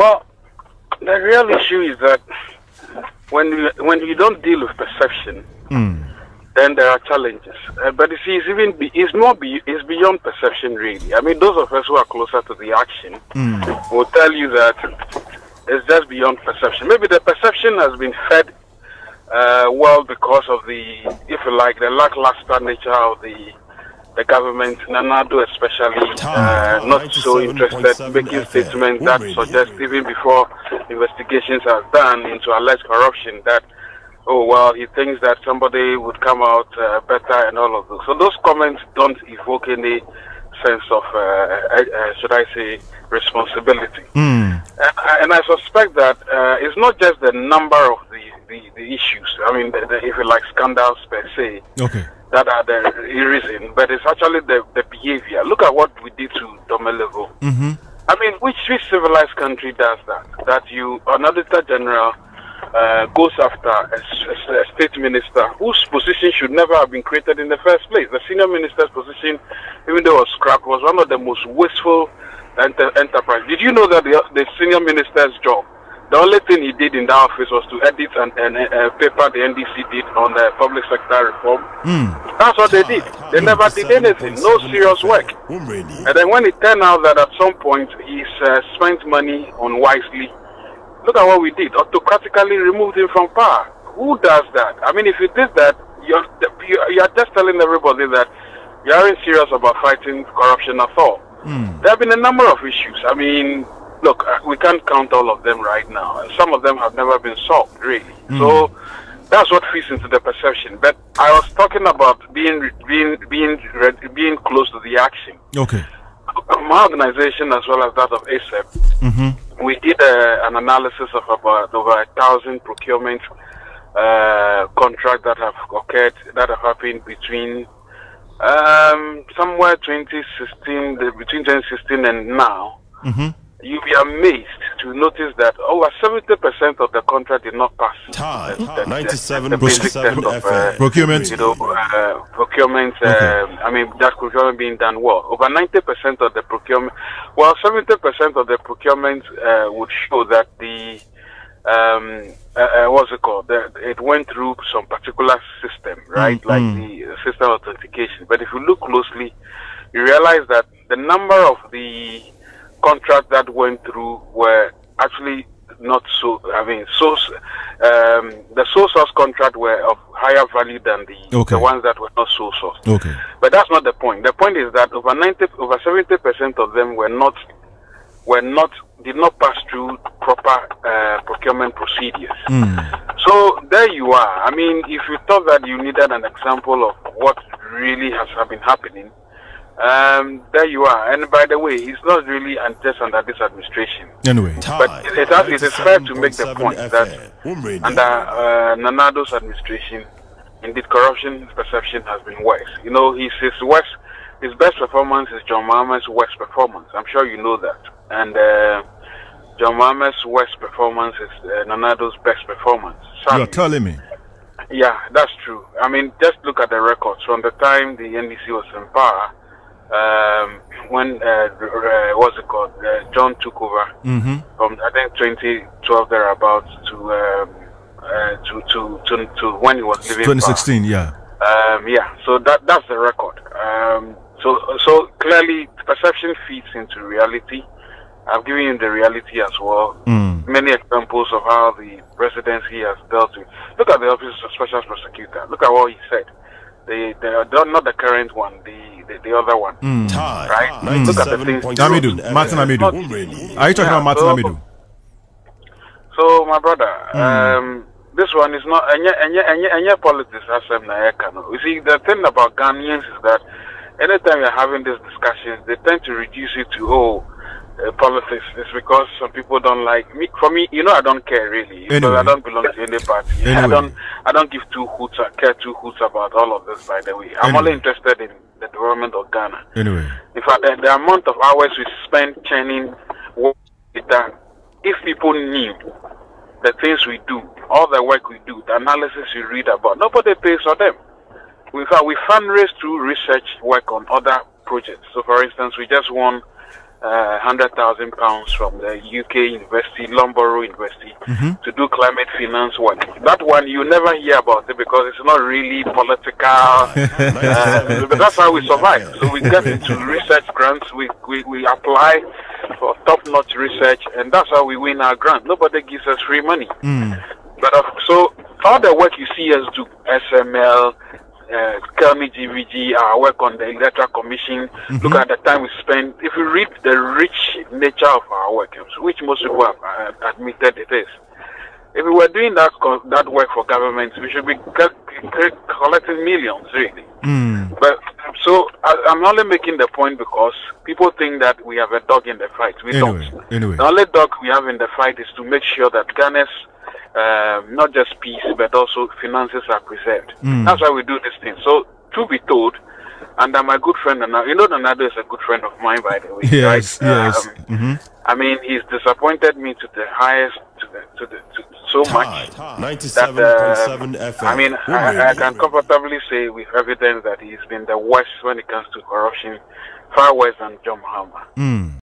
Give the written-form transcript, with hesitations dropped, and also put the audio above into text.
Well, the real issue is that when you don't deal with perception, then there are challenges. But you see, it's beyond perception, really. I mean, those of us who are closer to the action will tell you that it's just beyond perception. Maybe the perception has been fed well because of the, if you like, the lackluster nature of the government, Addo especially, not so interested, making statements that suggest, even before investigations are done into alleged corruption, that, oh, well, he thinks that somebody would come out better and all of those. So those comments don't evoke any sense of, should I say, responsibility. And I suspect that it's not just the number of the issues, I mean, if you like, scandals per se, that are the reason, but it's actually the behavior. Look at what we did to Domelevo. I mean, which civilized country does that? That you, an auditor general, goes after a state minister whose position should never have been created in the first place. The senior minister's position, even though it was scrapped, was one of the most wasteful enterprise. Did you know that the senior minister's job, the only thing he did in that office was to edit and paper the NDC did on the public sector reform? That's what they did. They never did anything, no serious work. And then when it turned out that at some point he's spent money unwisely, look at what we did. Autocratically removed him from power. Who does that? I mean, if you did that, you're just telling everybody that you aren't serious about fighting corruption at all. There have been a number of issues. I mean, look, we can't count all of them right now. Some of them have never been solved, really. So that's what feeds into the perception. But I was talking about being close to the action. My organization, as well as that of ASEP, we did an analysis of about over 1,000 procurement contracts that have occurred, that have happened between somewhere between 2016 and now. You'll be amazed to notice that over 70% of the contract did not pass. 97% of procurement. Procurement. I mean, that procurement being done well. Over 90% of the procurement. Well, 70% of the procurement would show that the what's it called? It went through some particular system, right? Like the system authentication. But if you look closely, you realize that the number of the contracts that went through were actually not so. I mean, the sole source contract were of higher value than the ones that were not sole source. But that's not the point. The point is that over 70% of them did not pass through proper procurement procedures. So there you are. I mean, if you thought that you needed an example of what really has been happening, there you are. And by the way, it's not really just under this administration. Anyway, but it is fair to make the point that under Nanado's administration, indeed, corruption perception has been worse. You know, his best performance is John Mahama's worst performance. I'm sure you know that. And John Mahama's worst performance is Nanado's best performance. Sadly. You're telling me? Yeah, that's true. I mean, just look at the records. From the time the NDC was in power, when what's it called? John took over from I think 2012 thereabouts to when he was leaving 2016, power. Yeah. So that's the record. So clearly, perception feeds into reality. I've given you the reality as well. Many examples of how the presidency has dealt with. Look at the Office of Special Prosecutor. Look at what he said. Not the current one, the other one. Right? Look at the things. Martin Amidu. Are you talking about Martin Amidu? So, my brother, this one is not any politics. You see, the thing about Ghanaians is that anytime you're having these discussions, they tend to reduce it to politics. It's because some people don't like me. For me, I don't care really, because I don't belong to any party. I don't give care two hoots about all of this. By the way, I'm only interested in the development of Ghana. In fact, the amount of hours we spend churning work done, if people knew the things we do, all the work we do, the analysis you read about, nobody pays for them. In fact, we fundraise through research work on other projects. So, for instance, we just won £100,000 from the UK University, Loughborough University, to do climate finance work. That one you never hear about it because it's not really political. But that's how we survive. So we get into research grants. We apply for top-notch research, and that's how we win our grant. Nobody gives us free money. But so all the work you see us do, SML, Kelmi GVG, our work on the Electoral Commission, look at the time we spend. If you read the rich nature of our work, which most people have admitted it is, if we were doing that work for governments, we should be collecting millions, really. But so I'm only making the point because people think that we have a dog in the fight. We don't. Anyway. The only dog we have in the fight is to make sure that Ghana's not just peace, but also finances are preserved. That's why we do this thing. So, to be told, and my good friend, Addo is a good friend of mine, by the way. Yes, right? yes. I mean, he's disappointed me to the highest, so much that I mean, I can comfortably say with evidence that he's been the worst when it comes to corruption, far worse than John Mahama.